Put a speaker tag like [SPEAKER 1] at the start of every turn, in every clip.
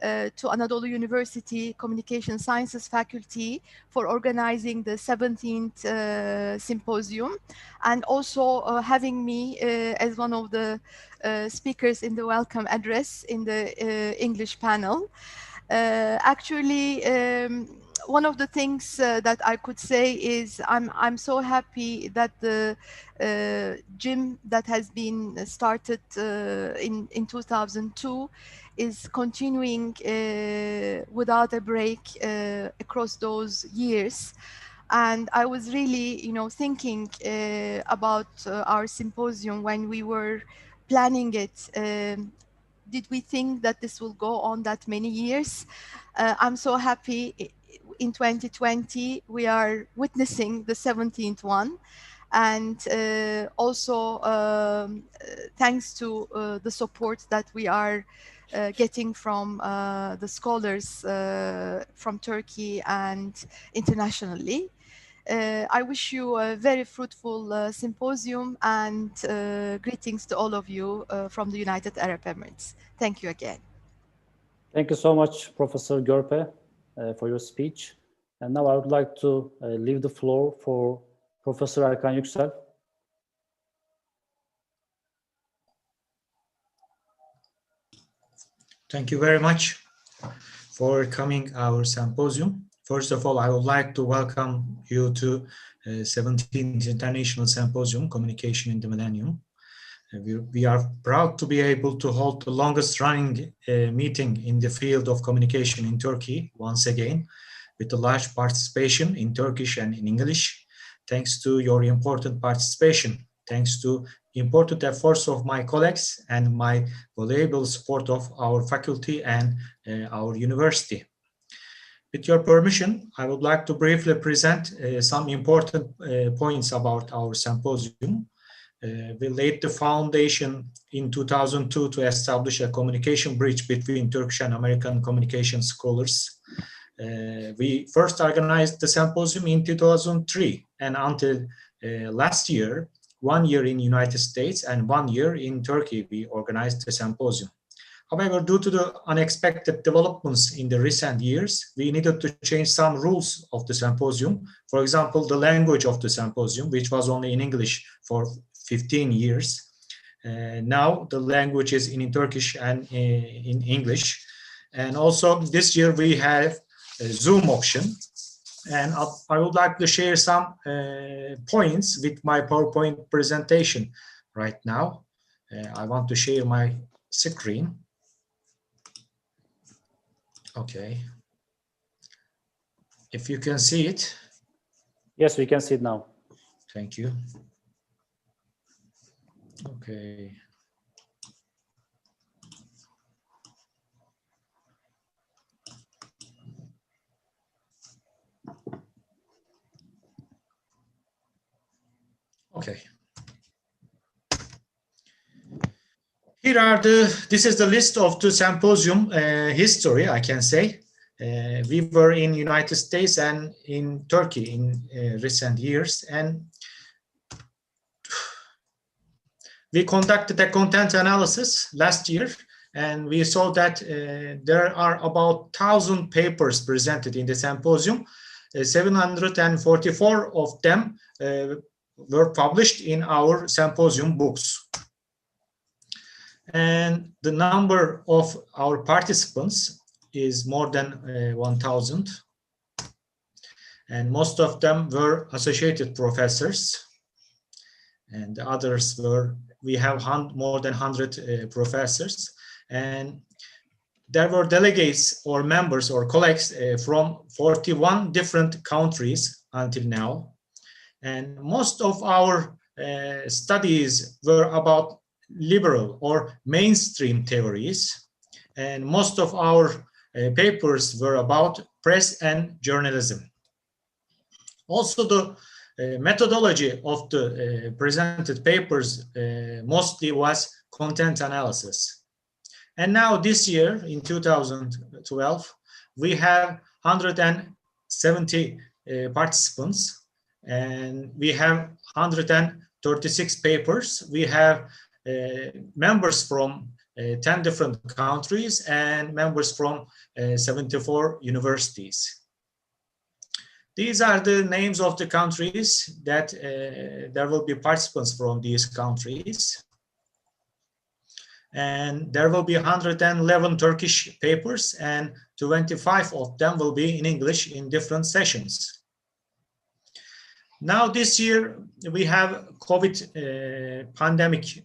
[SPEAKER 1] to Anadolu University Communication Sciences faculty for organizing the 17th symposium, and also having me as one of the speakers in the welcome address in the English panel. Actually, one of the things that I could say is I'm so happy that the gym that has been started in 2002 is continuing without a break across those years. And I was really, thinking about our symposium when we were planning it. Did we think that this will go on that many years? I'm so happy in 2020 we are witnessing the 17th one. And also thanks to the support that we are getting from the scholars from Turkey and internationally. I wish you a very fruitful symposium, and greetings to all of you from the United Arab Emirates. Thank you again.
[SPEAKER 2] Thank you so much, Professor Görpe, for your speech. And now I would like to leave the floor for Professor Erkan Yüksel.
[SPEAKER 3] Thank you very much for coming our symposium. First of all, I would like to welcome you to 17th International Symposium, Communication in the Millennium. We are proud to be able to hold the longest running meeting in the field of communication in Turkey, once again, with a large participation in Turkish and in English. Thanks to your important participation, thanks to important efforts of my colleagues and my valuable support of our faculty and our university. With your permission, I would like to briefly present some important points about our symposium. We laid the foundation in 2002 to establish a communication bridge between Turkish and American communication scholars. We first organized the symposium in 2003, and until last year, 1 year in United States and 1 year in Turkey, we organized the symposium. However, due to the unexpected developments in the recent years, we needed to change some rules of the symposium. For example, the language of the symposium, which was only in English for 15 years. Now the language is in Turkish and in English. And also this year we have a Zoom option. And I would like to share some points with my PowerPoint presentation right now. I want to share my screen. Okay. If you can see it.
[SPEAKER 2] Yes, we can see it now.
[SPEAKER 3] Thank you. Okay. Okay. This is the list of the symposium history, I can say. We were in United States and in Turkey in recent years, and we conducted a content analysis last year, and we saw that there are about 1,000 papers presented in the symposium. 744 of them were published in our symposium books. And the number of our participants is more than 1,000. And most of them were associated professors. And the others were, we have more than 100 professors. And there were delegates or members or colleagues from 41 different countries until now. And most of our studies were about liberal or mainstream theories. And most of our papers were about press and journalism. Also, the methodology of the presented papers mostly was content analysis. And now this year, in 2012, we have 170 participants, and we have 136 papers. We have members from 10 different countries and members from 74 universities. These are the names of the countries that there will be participants from these countries. And there will be 111 Turkish papers, and 25 of them will be in English in different sessions. Now this year we have COVID pandemic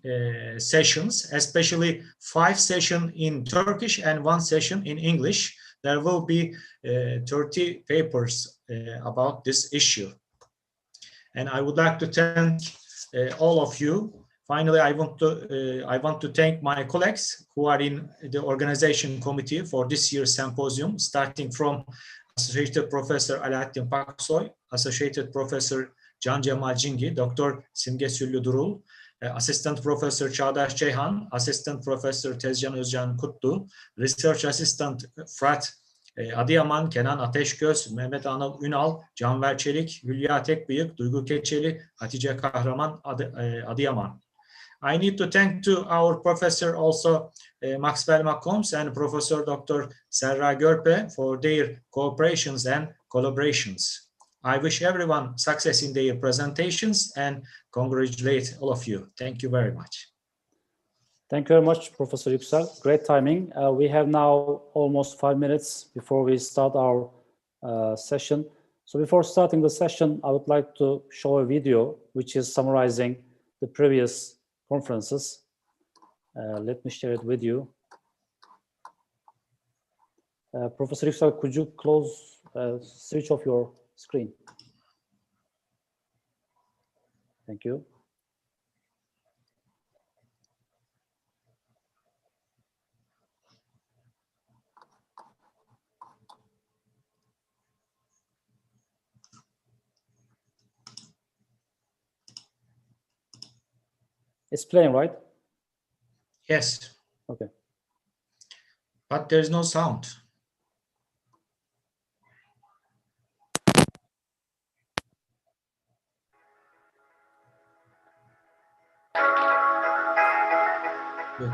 [SPEAKER 3] sessions, especially 5 sessions in Turkish and 1 session in English. There will be 30 papers about this issue. And I would like to thank all of you. Finally, I want to thank my colleagues who are in the organization committee for this year's symposium, starting from Associated Professor Alaaddin Paksoy, Associated Professor Can Cemal Cingi, Dr. Simge Süllü Durul, Assistant Professor Çağdaş Ceyhan, Assistant Professor Tezcan Özcan Kutlu, Research Assistant Fırat Adıyaman, Kenan Ateşgöz, Mehmet Anıl Ünal, Canver Çelik, Hülya Tekbıyık, Duygu Keçeli, Hatice Kahraman, Adıyaman. I need to thank to our professor also Maxwell McCombs and Professor Dr. Serra Görpe for their cooperations and collaborations. I wish everyone success in their presentations and congratulate all of you. Thank you very much.
[SPEAKER 2] Thank you very much, Professor Yüksel. Great timing. We have now almost 5 minutes before we start our session. So before starting the session, I would like to show a video which is summarizing the previous conferences. Let me share it with you. Professor Yüksel, could you switch off your screen? Thank you. It's playing, right?
[SPEAKER 3] Yes.
[SPEAKER 2] Okay.
[SPEAKER 3] But there's no sound. Good.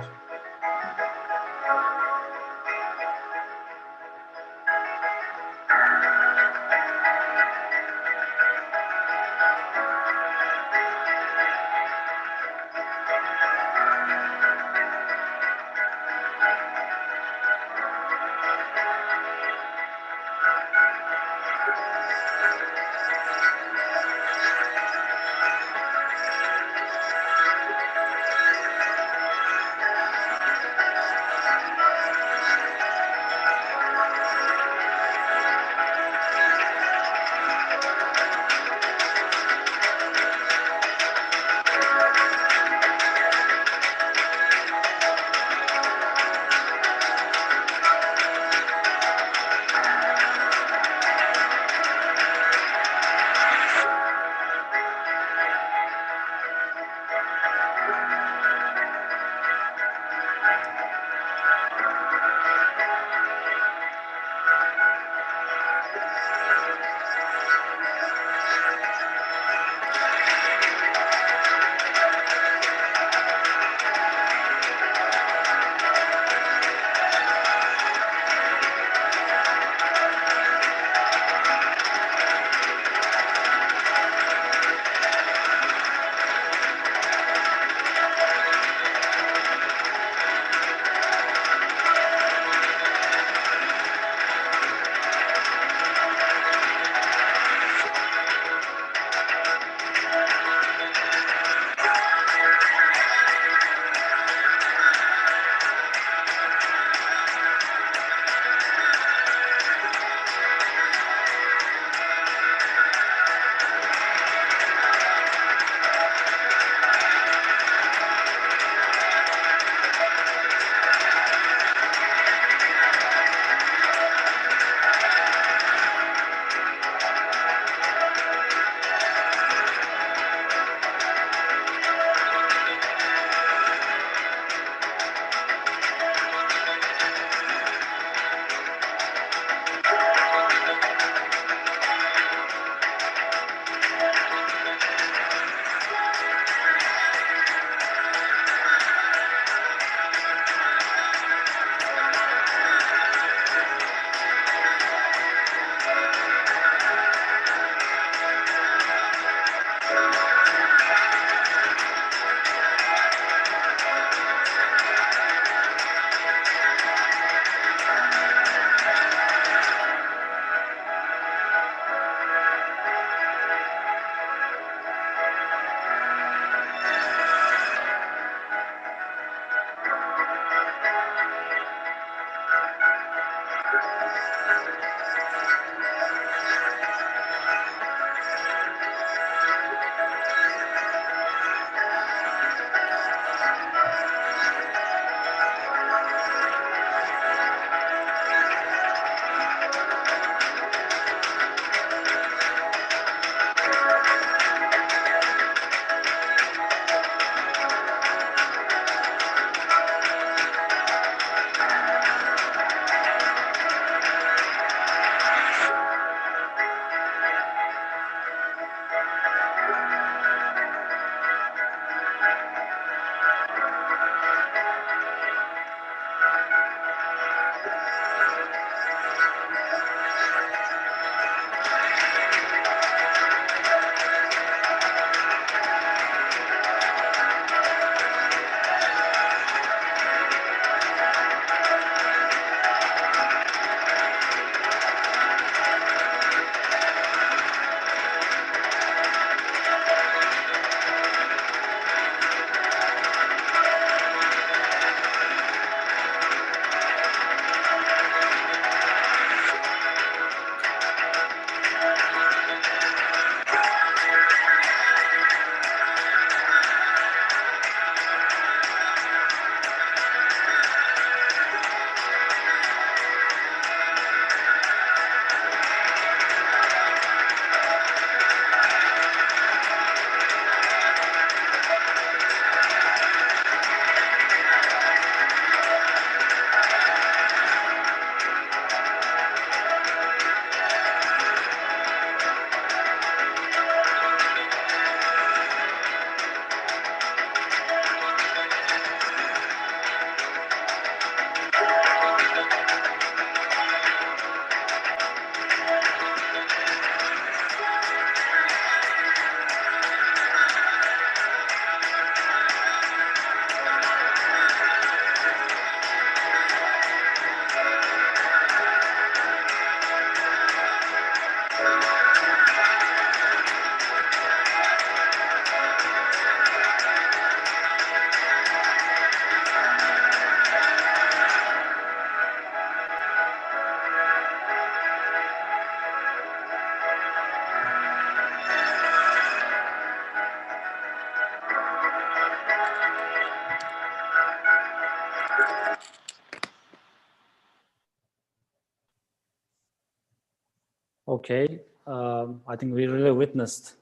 [SPEAKER 2] Okay, I think we really witnessed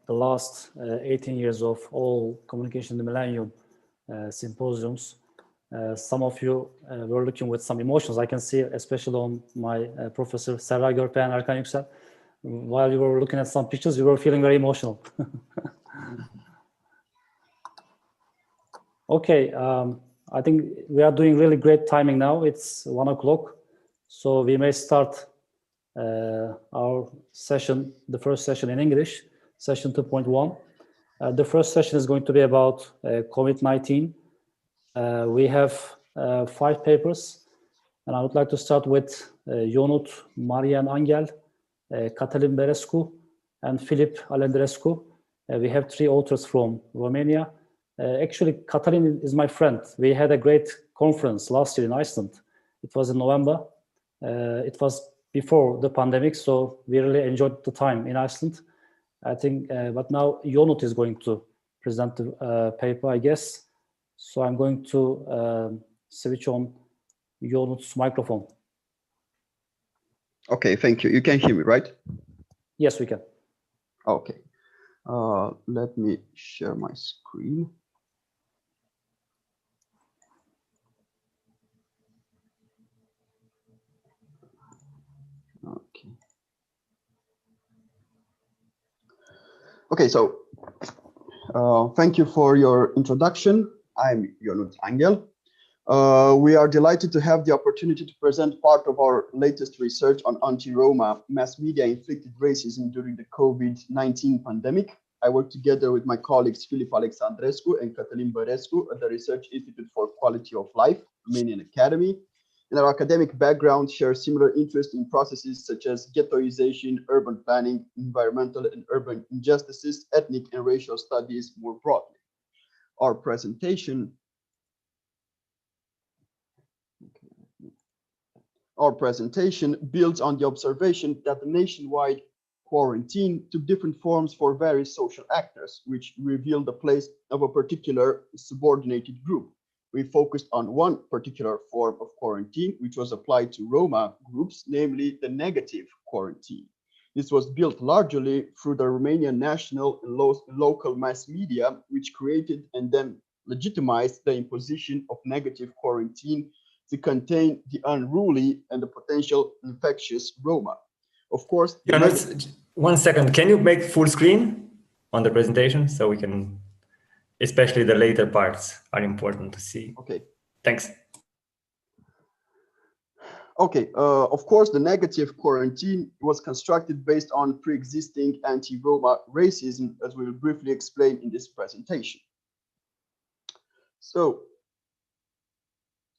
[SPEAKER 2] the last 18 years of all Communication in the Millennium symposiums. Some of you were looking with some emotions. I can see, especially on my Professor Serra Görpe and Erkan Yüksel. While you were looking at some pictures, you were feeling very emotional. Okay, I think we are doing really great timing now. It's 1 o'clock, so we may start our session, the first session in English, session 2.1. The first session is going to be about COVID-19. We have 5 papers, and I would like to start with Ionut Marian Angel, Cătălin Berescu, and Filip Alendrescu. We have 3 authors from Romania. Actually, Cătălin is my friend. We had a great conference last year in Iceland. It was in November. It was before the pandemic, so we really enjoyed the time in Iceland. I think, but now Ionut is going to present the paper, I guess. So I'm going to switch on Ionut's microphone.
[SPEAKER 4] Okay, thank you. You can hear me, right?
[SPEAKER 2] Yes, we can.
[SPEAKER 4] Okay. Let me share my screen. Okay. Okay, so thank you for your introduction. I'm Ionut Angel. We are delighted to have the opportunity to present part of our latest research on anti-Roma mass media inflicted racism during the COVID-19 pandemic. I work together with my colleagues Filip Alexandrescu and Cătălin Berescu at the Research Institute for Quality of Life, Romanian Academy. In our academic background, share similar interest in processes such as ghettoization, urban planning, environmental and urban injustices, ethnic and racial studies more broadly. Our presentation builds on the observation that the nationwide quarantine took different forms for various social actors, which revealed the place of a particular subordinated group. We focused on one particular form of quarantine, which was applied to Roma groups, namely the negative quarantine. This was built largely through the Romanian national and local mass media, which created and then legitimized the imposition of negative quarantine to contain the unruly and the potential infectious Roma. Of course,
[SPEAKER 5] one second. Can you make full screen on the presentation so we can, especially the later parts are important to see.
[SPEAKER 4] Okay.
[SPEAKER 5] Thanks.
[SPEAKER 4] Okay. Of course, the negative quarantine was constructed based on pre-existing anti-Roma racism, as we will briefly explain in this presentation. So,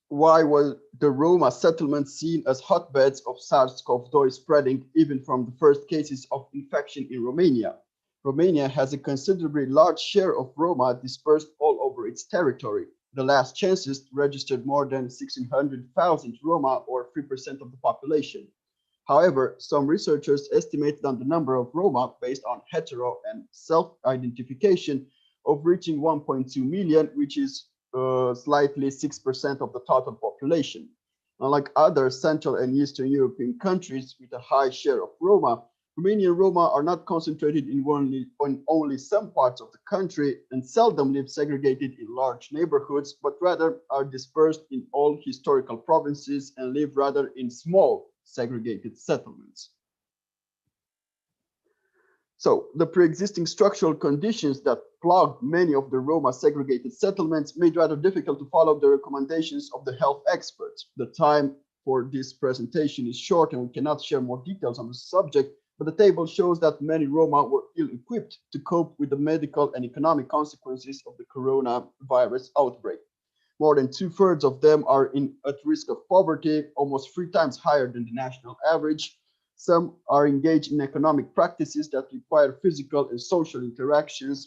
[SPEAKER 4] why was the Roma settlement seen as hotbeds of SARS-CoV-2 spreading even from the first cases of infection in Romania? Romania has a considerably large share of Roma dispersed all over its territory. The last census registered more than 1,600,000 Roma, or 3% of the population. However, some researchers estimated on the number of Roma based on hetero and self-identification of reaching 1.2 million, which is slightly 6% of the total population. Unlike other Central and Eastern European countries with a high share of Roma, Romanian Roma are not concentrated in only some parts of the country and seldom live segregated in large neighborhoods, but rather are dispersed in all historical provinces and live rather in small segregated settlements. So the pre-existing structural conditions that plagued many of the Roma segregated settlements made rather difficult to follow the recommendations of the health experts. The time for this presentation is short and we cannot share more details on the subject, but the table shows that many Roma were ill-equipped to cope with the medical and economic consequences of the coronavirus outbreak. More than 2/3 of them are at risk of poverty, almost 3 times higher than the national average. Some are engaged in economic practices that require physical and social interactions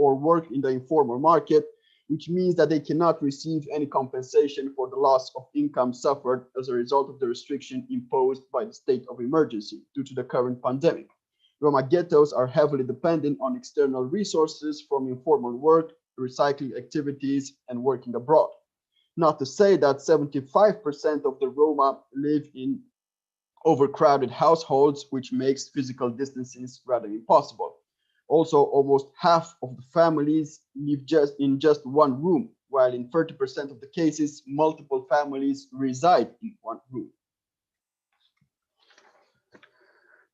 [SPEAKER 4] or work in the informal market, which means that they cannot receive any compensation for the loss of income suffered as a result of the restriction imposed by the state of emergency due to the current pandemic. Roma ghettos are heavily dependent on external resources from informal work, recycling activities, and working abroad. Not to say that 75% of the Roma live in overcrowded households, which makes physical distancing rather impossible. Also, almost half of the families live in just one room, while in 30% of the cases, multiple families reside in one room.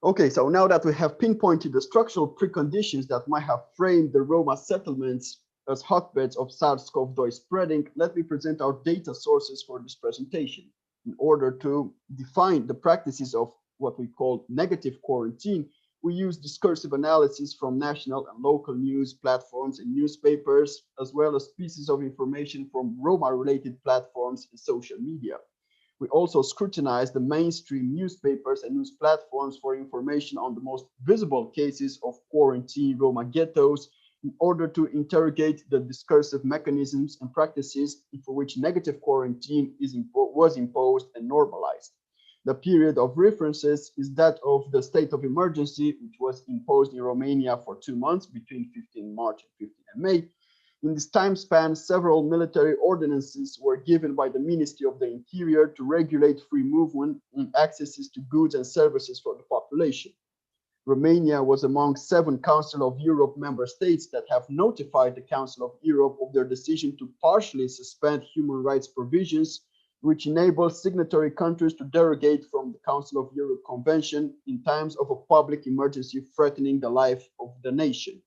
[SPEAKER 4] Okay, so now that we have pinpointed the structural preconditions that might have framed the Roma settlements as hotbeds of SARS-CoV-2 spreading, let me present our data sources for this presentation. In order to define the practices of what we call negative quarantine, we use discursive analysis from national and local news platforms and newspapers, as well as pieces of information from Roma-related platforms and social media. We also scrutinize the mainstream newspapers and news platforms for information on the most visible cases of quarantine Roma ghettos in order to interrogate the discursive mechanisms and practices for which negative quarantine was imposed and normalized. The period of references is that of the state of emergency, which was imposed in Romania for 2 months between 15 March and 15 May. In this time span, several military ordinances were given by the Ministry of the Interior to regulate free movement and accesses to goods and services for the population. Romania was among 7 Council of Europe member states that have notified the Council of Europe of their decision to partially suspend human rights provisions, which enable signatory countries to derogate from the Council of Europe Convention in times of a public emergency threatening the life of the nation.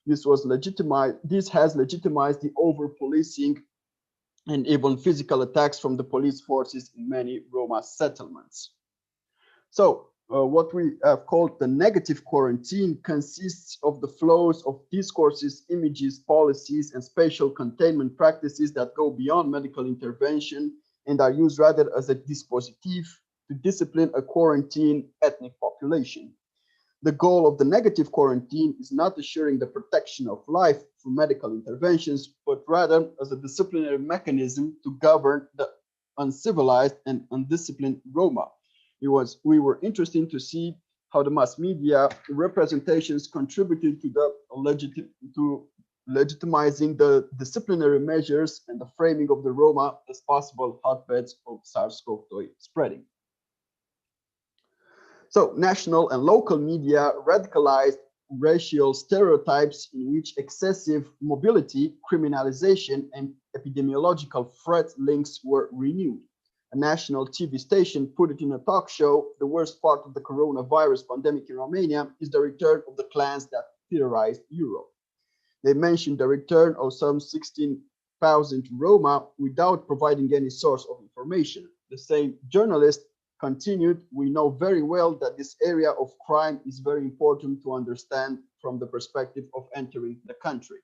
[SPEAKER 4] This has legitimized the over-policing and even physical attacks from the police forces in many Roma settlements. So, what we have called the negative quarantine consists of the flows of discourses, images, policies, and spatial containment practices that go beyond medical intervention and are used rather as a dispositif to discipline a quarantine ethnic population. The goal of the negative quarantine is not assuring the protection of life through medical interventions, but rather as a disciplinary mechanism to govern the uncivilized and undisciplined Roma. We were interested to see how the mass media representations contributed to legitimizing the disciplinary measures and the framing of the Roma as possible hotbeds of SARS-CoV-2 spreading. So national and local media radicalized racial stereotypes in which excessive mobility, criminalization, and epidemiological threat links were renewed. A national TV station put it in a talk show: the worst part of the coronavirus pandemic in Romania is the return of the clans that terrorized Europe. They mentioned the return of some 16,000 Roma without providing any source of information. The same journalist continued, "We know very well that this area of crime is very important to understand from the perspective of entering the country."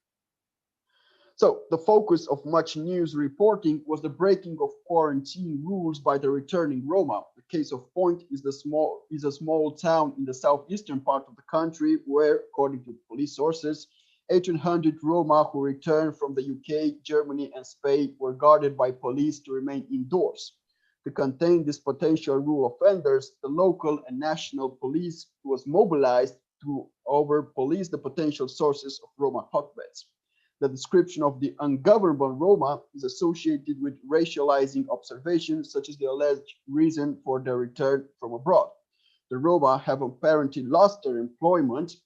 [SPEAKER 4] So the focus of much news reporting was the breaking of quarantine rules by the returning Roma. The case of point is a small town in the southeastern part of the country where, according to police sources, 1,800 Roma who returned from the UK, Germany, and Spain were guarded by police to remain indoors. To contain these potential rule offenders, the local and national police was mobilized to over-police the potential sources of Roma hotbeds. The description of the ungovernable Roma is associated with racializing observations, such as the alleged reason for their return from abroad. The Roma have apparently lost their employment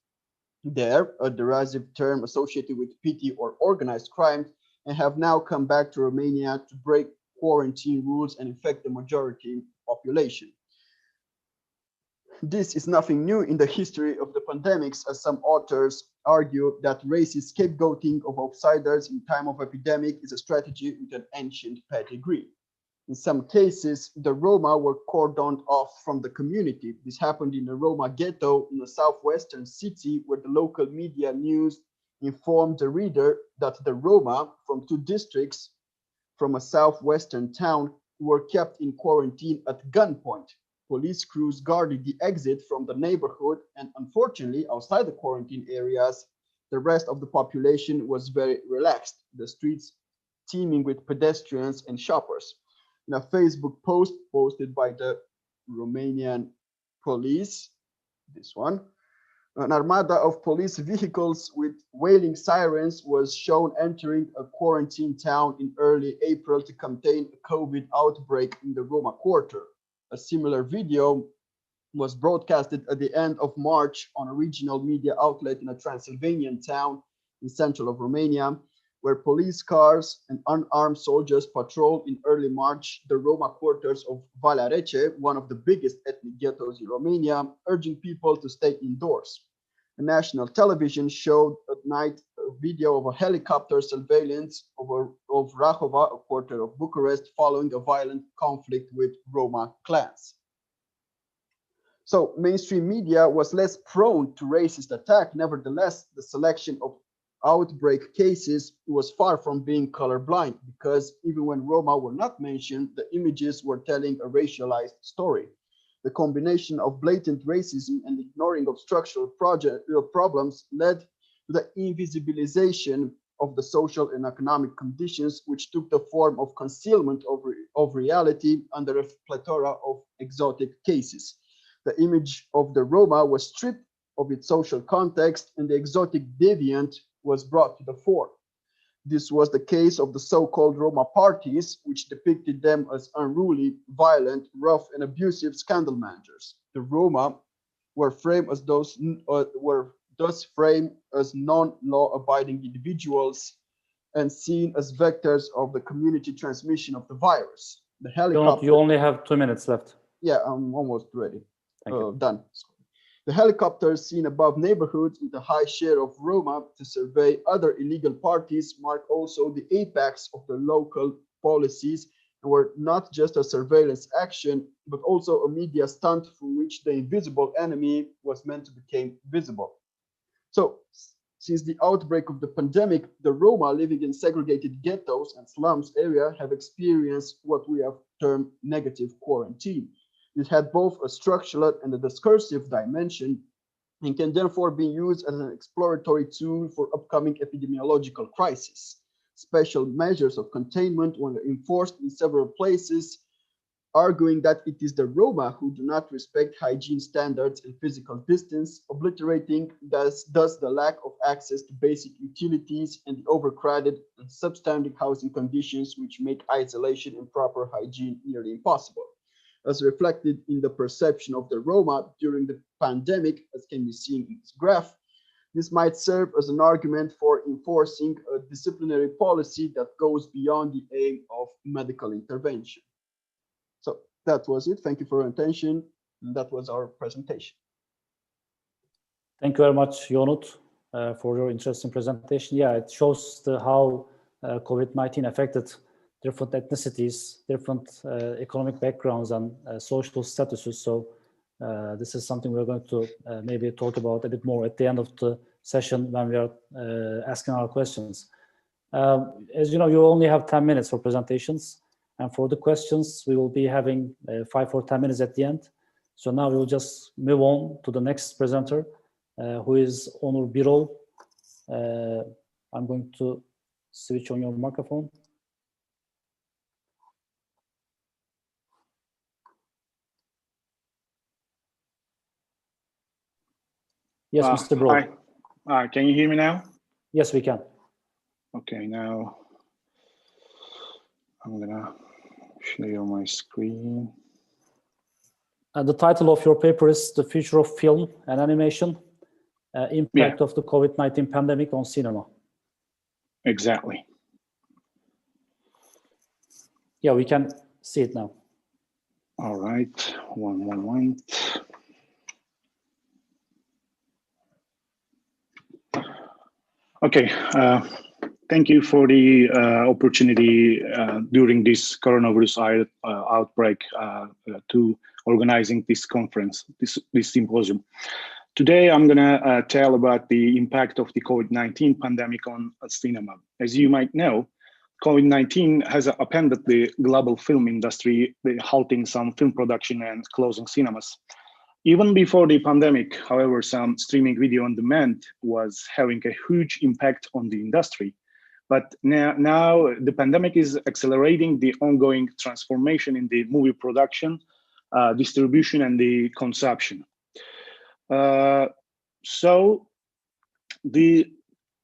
[SPEAKER 4] there, a derisive term associated with petty or organized crimes, and have now come back to Romania to break quarantine rules and infect the majority population. This is nothing new in the history of the pandemics, as some authors argue that racist scapegoating of outsiders in time of epidemic is a strategy with an ancient pedigree. In some cases, the Roma were cordoned off from the community. This happened in a Roma ghetto in a southwestern city, where the local media news informed the reader that the Roma from 2 districts from a southwestern town were kept in quarantine at gunpoint. Police crews guarded the exit from the neighborhood, and unfortunately, outside the quarantine areas, the rest of the population was very relaxed, the streets teeming with pedestrians and shoppers. In a Facebook post posted by the Romanian police, this one, an armada of police vehicles with wailing sirens was shown entering a quarantine town in early April to contain a COVID outbreak in the Roma quarter. A similar video was broadcasted at the end of March on a regional media outlet in a Transylvanian town in central of Romania, where police cars and unarmed soldiers patrolled in early March the Roma quarters of Valea Rece, one of the biggest ethnic ghettos in Romania, urging people to stay indoors. The national television showed at night a video of a helicopter surveillance of Rahova, a quarter of Bucharest, following a violent conflict with Roma clans. So mainstream media was less prone to racist attack. Nevertheless, the selection of outbreak cases was far from being colorblind, because even when Roma were not mentioned, the images were telling a racialized story. The combination of blatant racism and ignoring of structural problems led to the invisibilization of the social and economic conditions, which took the form of concealment of reality under a plethora of exotic cases. The image of the Roma was stripped of its social context, and the exotic deviant was brought to the fore. This was the case of the so-called Roma parties, which depicted them as unruly, violent, rough, and abusive scandal managers. The Roma were thus framed as non-law-abiding individuals and seen as vectors of the community transmission of the virus. The helicopter.
[SPEAKER 2] You only have 2 minutes left.
[SPEAKER 4] Yeah, I'm almost ready.
[SPEAKER 2] Done.
[SPEAKER 4] The helicopters seen above neighborhoods with a high share of Roma to survey other illegal parties mark also the apex of the local policies, and were not just a surveillance action, but also a media stunt from which the invisible enemy was meant to become visible. So, since the outbreak of the pandemic, the Roma living in segregated ghettos and slums area have experienced what we have termed negative quarantine. It had both a structural and a discursive dimension, and can therefore be used as an exploratory tool for upcoming epidemiological crises. Special measures of containment were enforced in several places, arguing that it is the Roma who do not respect hygiene standards and physical distance, obliterating thus the lack of access to basic utilities and the overcrowded and substandard housing conditions, which make isolation and proper hygiene nearly impossible. As reflected in the perception of the Roma during the pandemic, as can be seen in this graph, this might serve as an argument for enforcing a disciplinary policy that goes beyond the aim of medical intervention. So that was it. Thank you for your attention. And that was our presentation.
[SPEAKER 2] Thank you very much, Yonut, for your interesting presentation. Yeah, it shows how COVID-19 affected different ethnicities, different economic backgrounds, and social statuses. So this is something we're going to maybe talk about a bit more at the end of the session when we are asking our questions. As you know, you only have 10 minutes for presentations. And for the questions, we will be having 5 or 10 minutes at the end. So now we will just move on to the next presenter, who is Onur Birol. I'm going to switch on your microphone. Yes, Mr. Birol.
[SPEAKER 6] Hi. Can you hear me now?
[SPEAKER 2] Yes, we can.
[SPEAKER 6] Okay, now I'm gonna share my screen.
[SPEAKER 2] The title of your paper is The Future of Film and Animation, Impact of the COVID-19 Pandemic on Cinema.
[SPEAKER 6] Exactly.
[SPEAKER 2] Yeah, we can see it now.
[SPEAKER 6] All right, one moment. Okay, thank you for the opportunity during this coronavirus outbreak to organizing this conference, this symposium. Today, I'm gonna tell about the impact of the COVID-19 pandemic on cinema. As you might know, COVID-19 has upended the global film industry, halting some film production and closing cinemas. Even before the pandemic, however, some streaming video on demand was having a huge impact on the industry. But now the pandemic is accelerating the ongoing transformation in the movie production, distribution, and the consumption. So the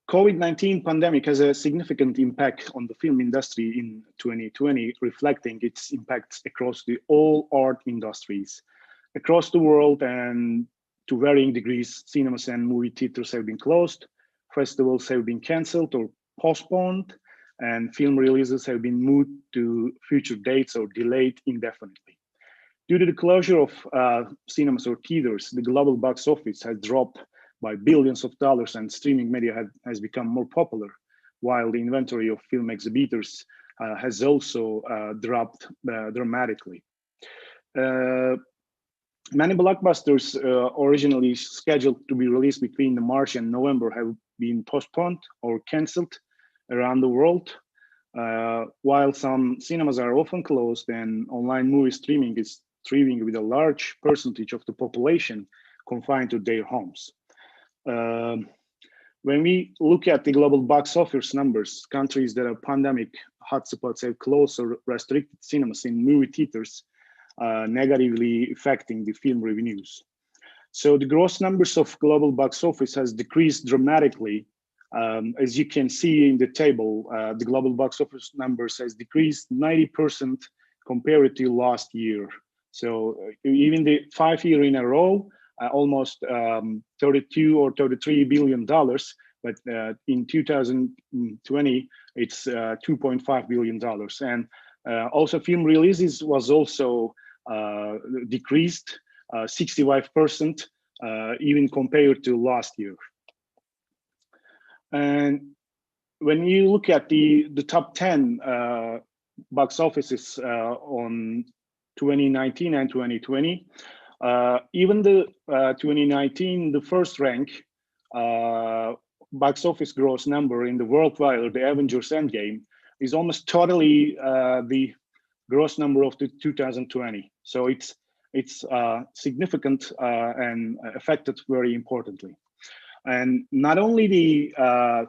[SPEAKER 6] COVID-19 pandemic has a significant impact on the film industry in 2020, reflecting its impacts across all art industries. Across the world and to varying degrees, cinemas and movie theaters have been closed, festivals have been canceled or postponed, and film releases have been moved to future dates or delayed indefinitely. Due to the closure of cinemas or theaters, the global box office has dropped by billions of dollars, and streaming media has become more popular, while the inventory of film exhibitors has also dropped dramatically. Many blockbusters originally scheduled to be released between March and November have been postponed or canceled around the world, while some cinemas are often closed and online movie streaming is thriving with a large percentage of the population confined to their homes. When we look at the global box office numbers, countries that are pandemic hotspots have closed or restricted cinemas and movie theaters, negatively affecting the film revenues. So the gross numbers of global box office has decreased dramatically. As you can see in the table, the global box office numbers has decreased 90% compared to last year. So even the 5 year in a row, almost 32 or 33 billion dollars, but in 2020 it's 2.5 billion dollars. And also film releases was also decreased 65% even compared to last year. And when you look at the top 10 box offices on 2019 and 2020, even the 2019, the first rank box office gross number in the worldwide, the Avengers Endgame, is almost totally the gross number of the 2020. So it's significant and affected very importantly. And not only the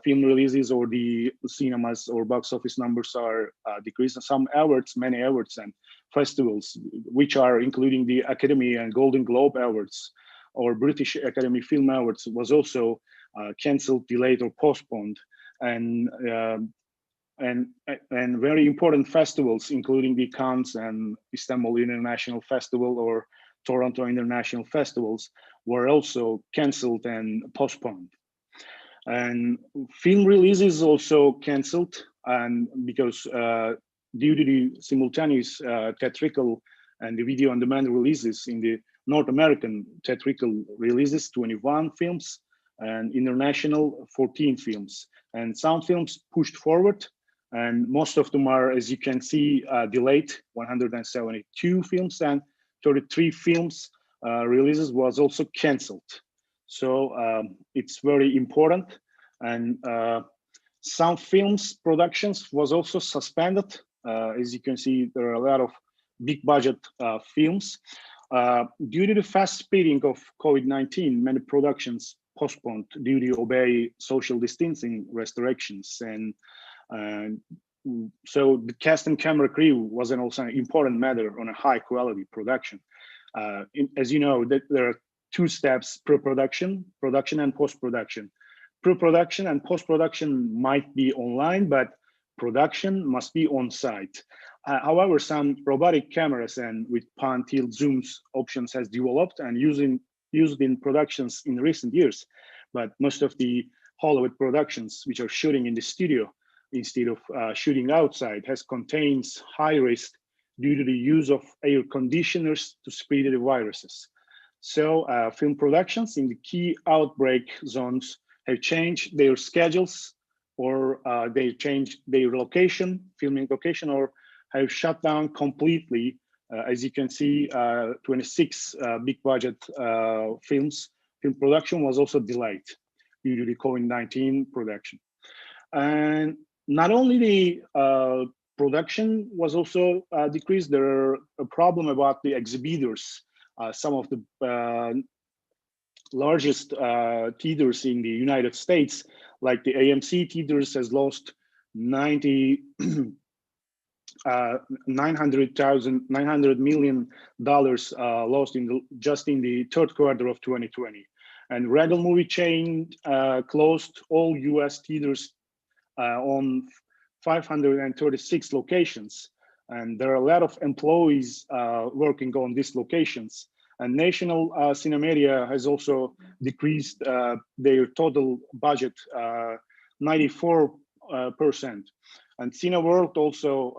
[SPEAKER 6] film releases or the cinemas or box office numbers are decreasing, some awards, many awards and festivals, which are including the Academy and Golden Globe Awards or British Academy Film Awards, was also cancelled, delayed, or postponed. And very important festivals, including the Cannes and Istanbul International Festival or Toronto International Festivals, were also cancelled and postponed. And film releases also cancelled, and because due to the simultaneous theatrical and the video on demand releases in the North American theatrical releases, 21 films, and international 14 films. And some films pushed forward, and most of them are, as you can see, delayed. 172 films and 33 films releases was also cancelled. So it's very important. And some films productions was also suspended. As you can see, there are a lot of big budget films. Due to the fast speeding of COVID-19, many productions postponed due to obey social distancing restrictions. And so the cast and camera crew was also an important matter on a high quality production. As you know, that there are two steps: pre-production, production, and post-production. Pre-production and post-production might be online, but production must be on site. However, some robotic cameras and with pan, tilt, zooms options has developed and used in productions in recent years. But most of the Hollywood productions, which are shooting in the studio instead of shooting outside, contains high risk due to the use of air conditioners to spread the viruses. So film productions in the key outbreak zones have changed their schedules, or they changed their location, filming location, or have shut down completely. As you can see, 26 big budget film production was also delayed due to the COVID-19 production. And not only the production was also decreased, there are a problem about the exhibitors. Some of the largest theaters in the United States, like the AMC theaters, has lost $900 million lost just in the third quarter of 2020. And Regal movie chain closed all US theaters on 536 locations. And there are a lot of employees working on these locations. And National Cinemedia has also decreased their total budget 94%. And Cineworld also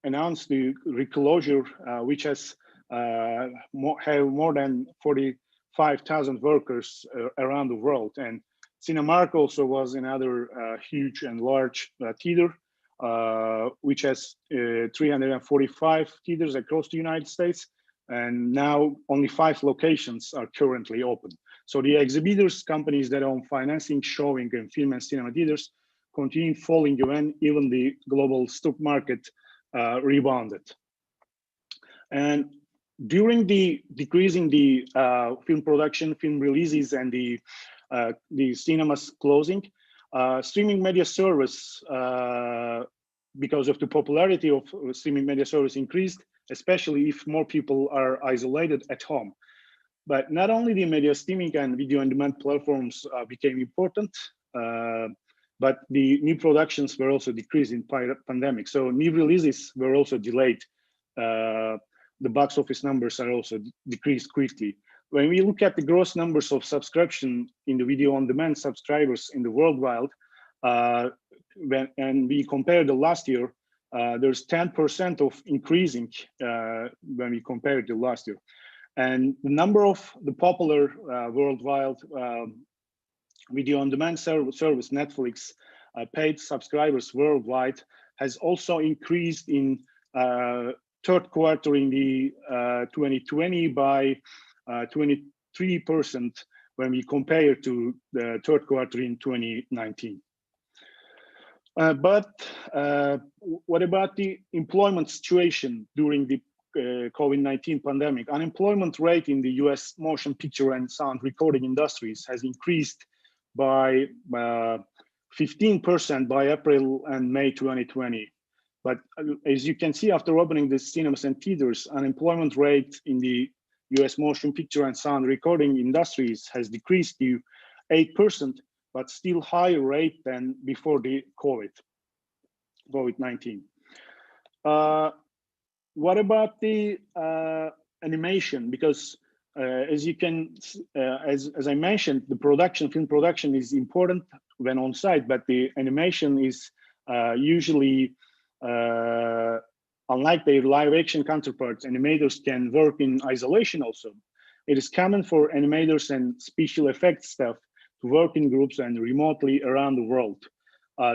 [SPEAKER 6] announced the reclosure, which has have more than 45,000 workers around the world. And Cinemark also was another huge and large theater, which has 345 theaters across the United States. And now only 5 locations are currently open. So the exhibitors, companies that own financing, showing, and film and cinema theaters continue falling when even the global stock market rebounded. And during the decreasing the film production, film releases, and the cinemas closing, streaming media service, because of the popularity of streaming media service, increased, especially if more people are isolated at home. But not only the media streaming and video on demand platforms became important, but the new productions were also decreased in pandemic. So new releases were also delayed. The box office numbers are also decreased quickly. When we look at the gross numbers of subscription in the video on demand subscribers in the worldwide, and we compare the last year, there's 10% of increasing when we compare it to last year. And the number of the popular worldwide video on demand service, Netflix, paid subscribers worldwide has also increased in third quarter in the 2020 by 23% when we compare to the third quarter in 2019. But what about the employment situation during the COVID-19 pandemic? Unemployment rate in the US motion picture and sound recording industries has increased by 15% by April and May 2020. But as you can see, after opening the cinemas and theaters, unemployment rate in the US motion picture and sound recording industries has decreased to 8%, but still higher rate than before the COVID-19. What about the animation? Because as you can, as I mentioned, the film production is important when on site, but the animation is usually, unlike their live action counterparts, animators can work in isolation also. It is common for animators and special effects staff to work in groups and remotely around the world.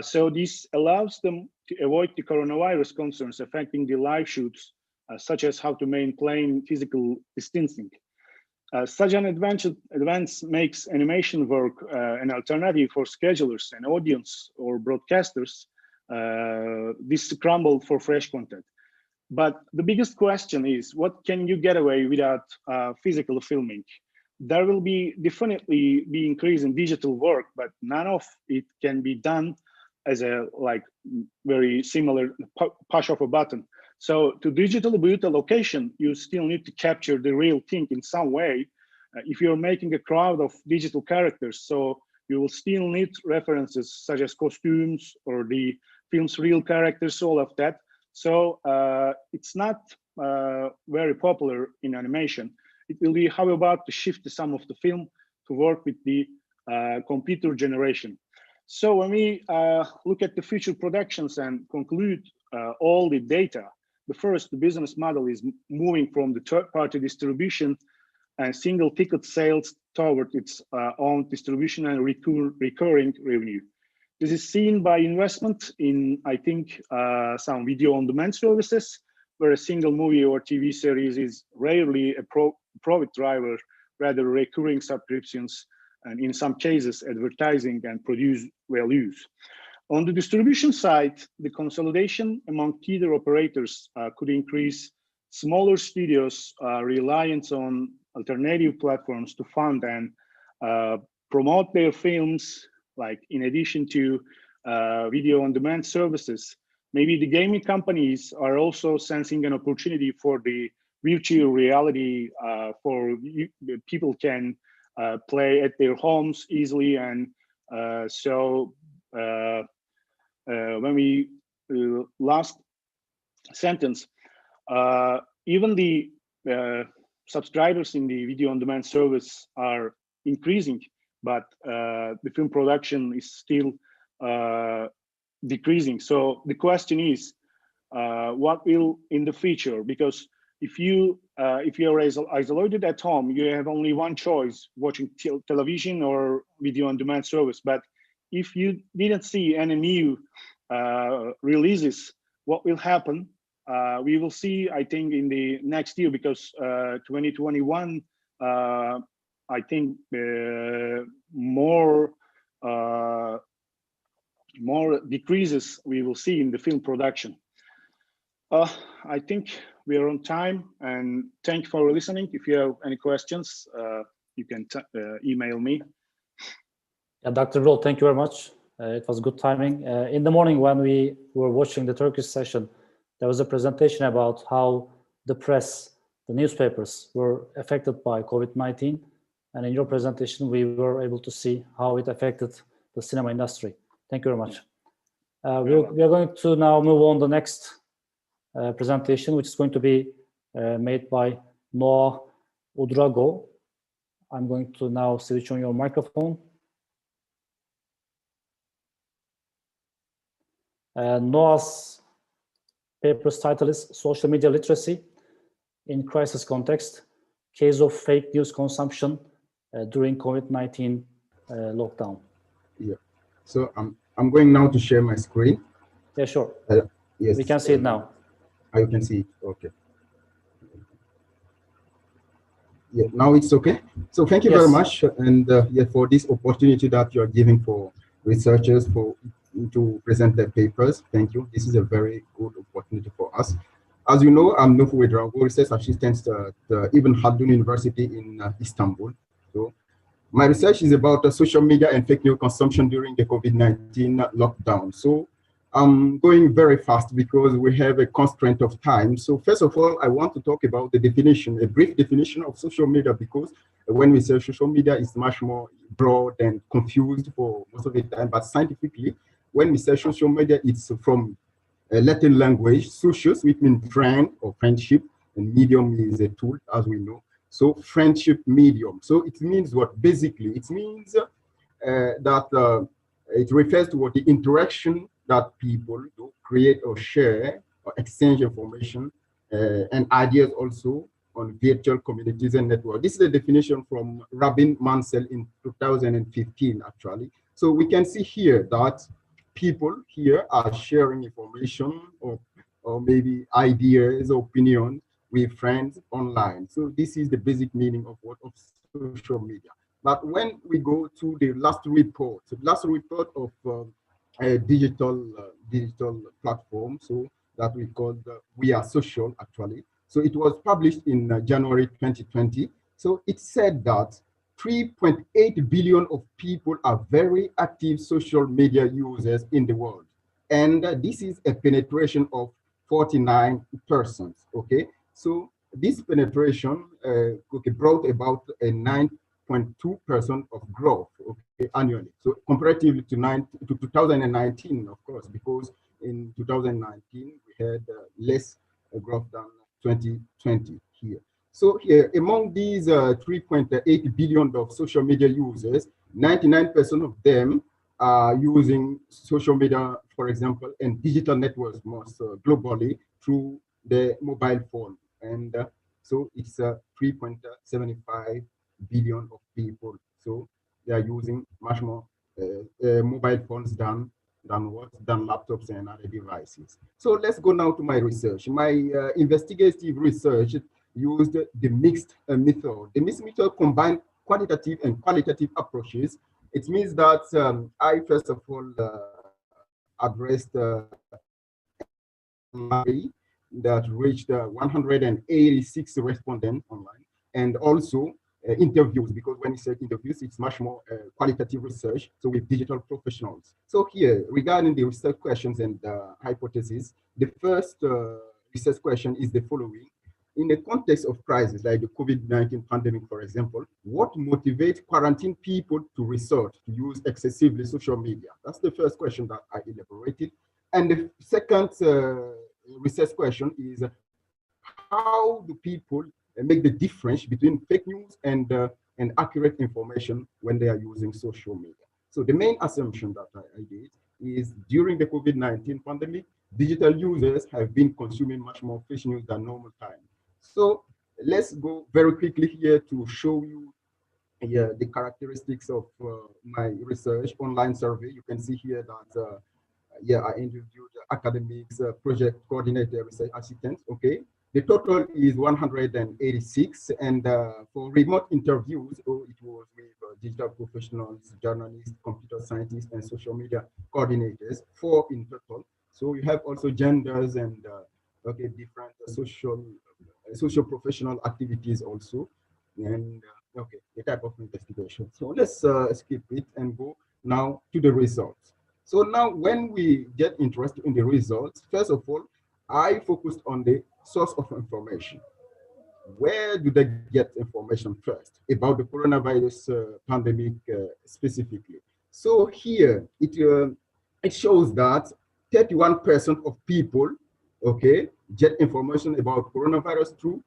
[SPEAKER 6] So this allows them to avoid the coronavirus concerns affecting the live shoots, such as how to maintain physical distancing. Such an advance makes animation work an alternative for schedulers and audience or broadcasters. This scramble for fresh content. But the biggest question is, what can you get away without physical filming? There will definitely be increase in digital work, but none of it can be done as a very similar push of a button. So to digitally build a location, you still need to capture the real thing in some way. If you're making a crowd of digital characters, so you will still need references such as costumes or the film's real characters, all of that. So it's not very popular in animation. It will be how about to shift some of the film to work with the computer generation. So when we look at the future productions and conclude all the data, the business model is moving from the third-party distribution and single ticket sales toward its own distribution and recurring revenue. This is seen by investment in, I think, some video on demand services, where a single movie or TV series is rarely a profit driver, rather recurring subscriptions, and in some cases, advertising and produce values. On the distribution side, the consolidation among theater operators could increase smaller studios' reliance on alternative platforms to fund and promote their films, like in addition to video on demand services. Maybe the gaming companies are also sensing an opportunity for the virtual reality for people can play at their homes easily. And so when we last sentence, even the subscribers in the video on demand service are increasing, but the film production is still decreasing. So the question is, what will in the future? Because if you are isolated at home, you have only one choice: watching television or video on demand service. But if you didn't see any new releases, what will happen? We will see, I think, in the next year, because 2021, I think more decreases we will see in the film production. I think we are on time, and thank you for listening. If you have any questions, you can email me.
[SPEAKER 2] Yeah, Dr. Rol, thank you very much. It was good timing. In the morning when we were watching the Turkish session, there was a presentation about how the press, the newspapers, were affected by COVID-19. And in your presentation, we were able to see how it affected the cinema industry. Thank you very much. We are going to now move on to the next presentation, which is going to be made by Noah Udrago. I'm going to now switch on your microphone. Noah's paper's title is Social Media Literacy in Crisis Context, Case of Fake News Consumption during COVID-19 lockdown.
[SPEAKER 7] Yeah, so I'm going now to share my screen.
[SPEAKER 2] Yeah, sure.
[SPEAKER 7] Yes.
[SPEAKER 2] We can see it now.
[SPEAKER 7] You can see it, okay. Yeah, now it's okay. So thank you very much, and yeah, for this opportunity that you are giving for researchers to present their papers. Thank you. This is a very good opportunity for us. As you know, I'm Nufu Udrago, research assistant at Ibn Khaldun University in Istanbul. So my research is about social media and fake news consumption during the COVID-19 lockdown. So I'm going very fast because we have a constraint of time. So first of all, I want to talk about the definition, a brief definition of social media, because when we say social media, it's much more broad and confused for most of the time. But scientifically, when we say social media, it's from a Latin language, socius, which means friend or friendship, and medium is a tool, as we know. So friendship medium. So it means what? Basically, it means that it refers to what the interaction that people do, create or share or exchange information and ideas also on virtual communities and networks. This is a definition from Rabin Mansell in 2015, actually. So we can see here that people here are sharing information or maybe ideas, opinions with friends online. So this is the basic meaning of social media. But when we go to the last report of a digital platform, so that we call We Are Social, actually. So it was published in January 2020. So it said that 3.8 billion of people are very active social media users in the world. And this is a penetration of 49%, okay? So this penetration brought about a 9.2% of growth, okay, annually. So comparatively to 2019, of course, because in 2019 we had less growth than 2020 here. So here, among these 3.8 billion of social media users, 99% of them are using social media, for example, and digital networks most globally through the mobile phone. And so it's 3.75 billion of people. So they are using much more mobile phones than laptops and other devices. So let's go now to my research. My investigative research used the mixed method. The mixed method combined quantitative and qualitative approaches. It means that I first of all addressed that reached 186 respondents online, and also interviews, because when you say interviews, it's much more qualitative research, so with digital professionals. So here, regarding the research questions and hypotheses, the first research question is the following. In the context of crisis like the COVID-19 pandemic, for example, what motivates quarantine people to resort to use excessively social media? That's the first question that I elaborated. And the second research question is, how do people make the difference between fake news and accurate information when they are using social media. So the main assumption that I did is during the COVID-19 pandemic, digital users have been consuming much more fake news than normal time. So let's go very quickly here to show you the characteristics of my research online survey. You can see here that I interviewed academics, project coordinator, research assistants. Okay, the total is 186, and for remote interviews, it was with digital professionals, journalists, computer scientists, and social media coordinators, 4 in total. So you have also genders and different social professional activities also, and the type of investigation. So let's skip it and go now to the results. So now when we get interested in the results, first of all, I focused on the source of information. Where do they get information first about the coronavirus pandemic specifically? So here it shows that 31% of people, okay, get information about coronavirus through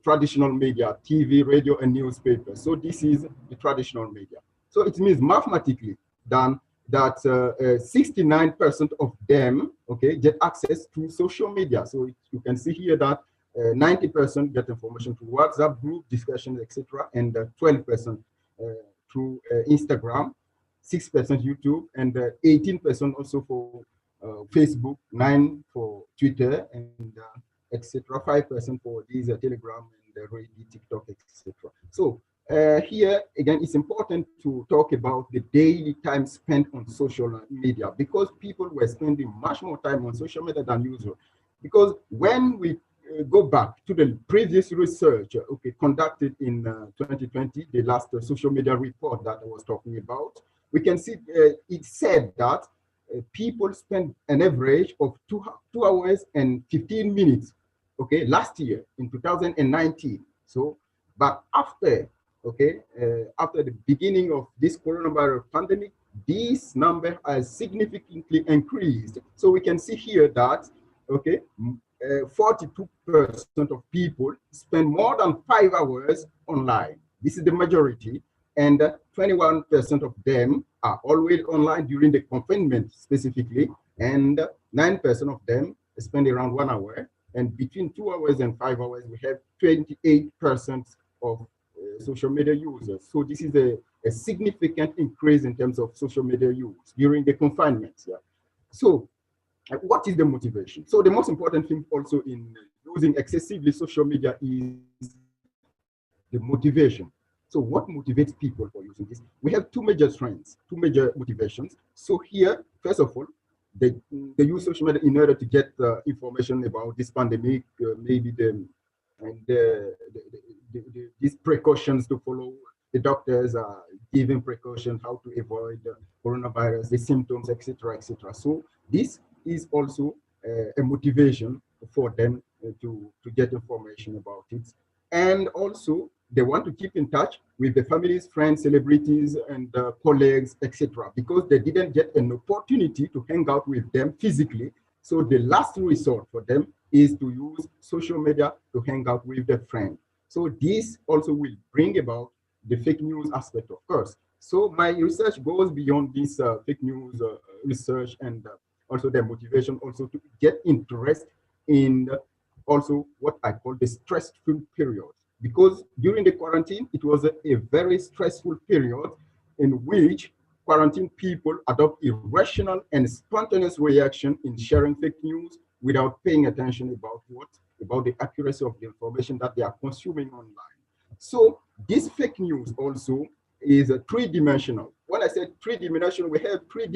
[SPEAKER 7] traditional media, TV, radio, and newspapers. So this is the traditional media. So it means mathematically that 69% of them, okay, get access to social media. So you can see here that 90% get information through WhatsApp group discussions, etc., and 12% through Instagram, 6% YouTube, and 18% also for Facebook, 9% for Twitter, and etc., 5% for these Telegram and Reddit, TikTok, etc. So here again, it's important to talk about the daily time spent on social media, because people were spending much more time on social media than usual. Because when we go back to the previous research, conducted in 2020, the last social media report that I was talking about, we can see it said that people spend an average of 2 hours and 15 minutes, last year in 2019. So, but after the beginning of this coronavirus pandemic, this number has significantly increased. So we can see here that 42% of people spend more than 5 hours online. This is the majority, and 21% of them are always online during the confinement specifically, and 9% of them spend around 1 hour, and between 2 hours and 5 hours, we have 28% of social media users. So this is a significant increase in terms of social media use during the confinement. Yeah. So what is the motivation? So the most important thing also in using excessively social media is the motivation. So what motivates people for using this? We have 2 major trends, 2 major motivations. So here, first of all, they use social media in order to get information about this pandemic, maybe these precautions to follow. The doctors are giving precautions how to avoid coronavirus, the symptoms, etc., etc. So this is also a motivation for them to get information about it. And also, they want to keep in touch with the families, friends, celebrities, and colleagues, etc., because they didn't get an opportunity to hang out with them physically. So the last resort for them is to use social media to hang out with their friends. So this also will bring about the fake news aspect, of course. So my research goes beyond this fake news research, and also their motivation also to get interest in also what I call the stressful period. Because during the quarantine, it was a very stressful period in which quarantine people adopt irrational and spontaneous reaction in sharing fake news without paying attention about the accuracy of the information that they are consuming online. So this fake news also is a 3-dimensional. When I say 3-dimensional, we have 3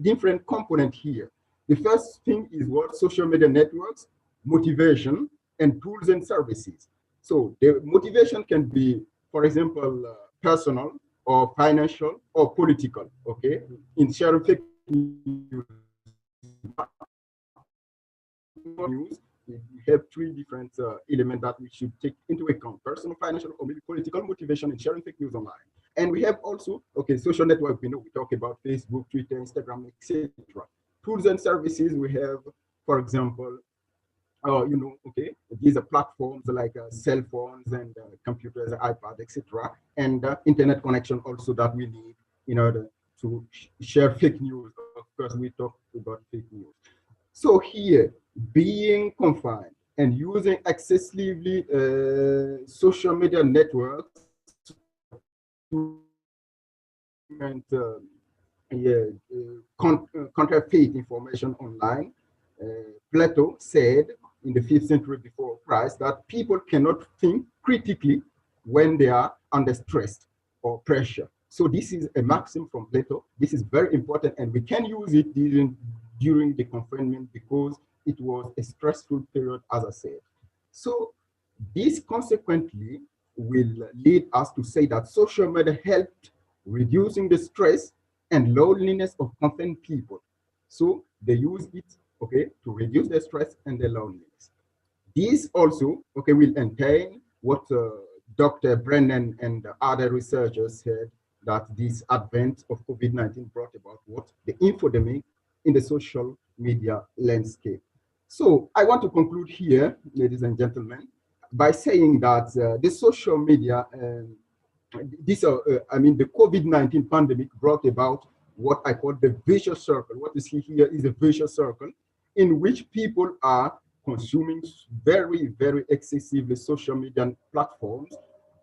[SPEAKER 7] different components here. The first thing is what social media networks, motivation, and tools and services. So the motivation can be, for example, personal or financial or political, in sharing fake news. We have 3 different elements that we should take into account: personal, financial, or maybe political motivation in sharing fake news online. And we have also, social network, we talk about Facebook, Twitter, Instagram, etc. Tools and services, we have, for example, you know, okay, these are platforms like cell phones and computers, iPad, etc., and internet connection also that we need in order to share fake news. Of course, we talk about fake news. So here, being confined and using excessively social media networks to document counterfeit information online. Plato said in the 5th century before Christ that people cannot think critically when they are under stress or pressure. So this is a maxim from Plato. This is very important, and we can use it during the confinement because it was a stressful period, as I said. So this consequently will lead us to say that social media helped reducing the stress and loneliness of confined people. So they use it, okay, to reduce the stress and the loneliness. This also, okay, will entail what Dr. Brennan and other researchers said, that this advent of COVID-19 brought about what? The infodemic in the social media landscape. So I want to conclude here, ladies and gentlemen, by saying that the social media, I mean, the COVID-19 pandemic brought about what I call the vicious circle. What you see here is a vicious circle in which people are consuming very, very excessively social media platforms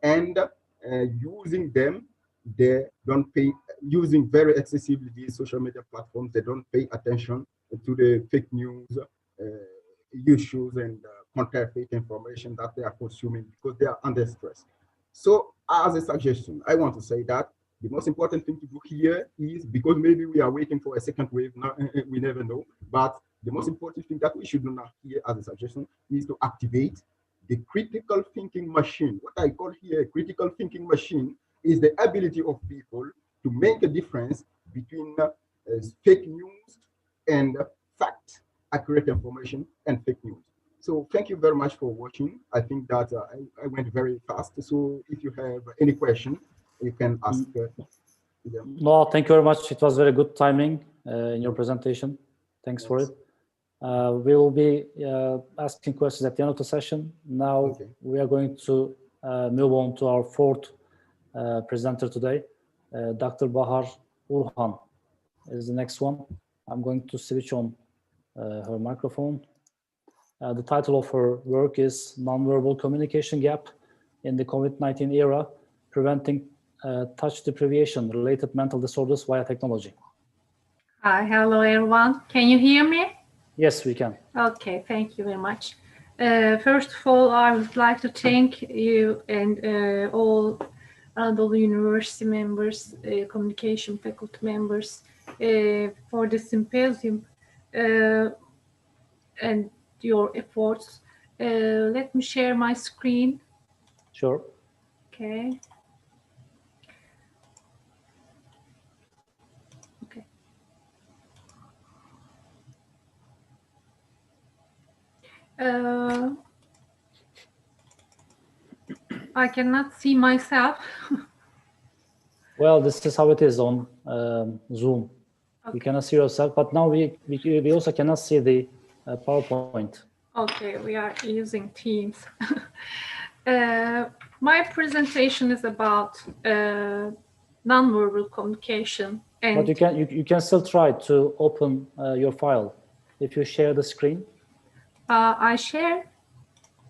[SPEAKER 7] and using them. They don't pay, using very excessively these social media platforms, they don't pay attention to the fake news issues and counterfeit information that they are consuming because they are under stress. So as a suggestion, I want to say that the most important thing to do here is, because maybe we are waiting for a second wave, now, we never know, but the most important thing that we should do now here as a suggestion is to activate the critical thinking machine. What I call here a critical thinking machine is the ability of people to make a difference between fake news and fact, accurate information and fake news. So thank you very much for watching. I think that I went very fast. So if you have any question, you can ask them.
[SPEAKER 2] No, thank you very much. It was very good timing in your presentation. Thanks for it. We will be asking questions at the end of the session. Now we are going to move on to our fourth presenter today. Dr. Bahar Urhan is the next one. I'm going to switch on her microphone. The title of her work is Nonverbal Communication Gap in the COVID-19 Era, Preventing Touch Deprivation Related Mental Disorders via Technology.
[SPEAKER 8] Hi, hello everyone. Can you hear me?
[SPEAKER 2] Yes, we can.
[SPEAKER 8] Okay, thank you very much. First of all, I would like to thank you and all Anadolu University members, communication faculty members for the symposium and your efforts. Let me share my screen.
[SPEAKER 2] Sure.
[SPEAKER 8] Okay. Okay. I cannot see myself.
[SPEAKER 2] Well, this is how it is on Zoom. Okay. You cannot see yourself, but now we also cannot see the PowerPoint.
[SPEAKER 8] Okay, we are using Teams. My presentation is about nonverbal communication. And
[SPEAKER 2] but you can still try to open your file if you share the screen.
[SPEAKER 8] I share.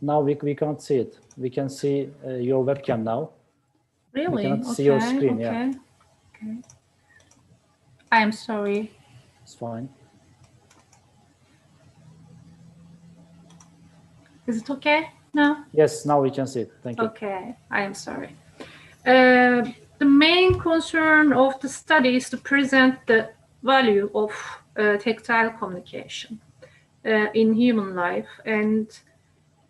[SPEAKER 2] Now we can't see it. We can see your webcam now.
[SPEAKER 8] Really?
[SPEAKER 2] We cannot see your screen.
[SPEAKER 8] Okay.
[SPEAKER 2] Yeah.
[SPEAKER 8] Okay. I am sorry.
[SPEAKER 2] It's fine.
[SPEAKER 8] Is it okay now?
[SPEAKER 2] Yes, now we can see it. Thank you.
[SPEAKER 8] Okay, I am sorry. The main concern of the study is to present the value of tactile communication in human life and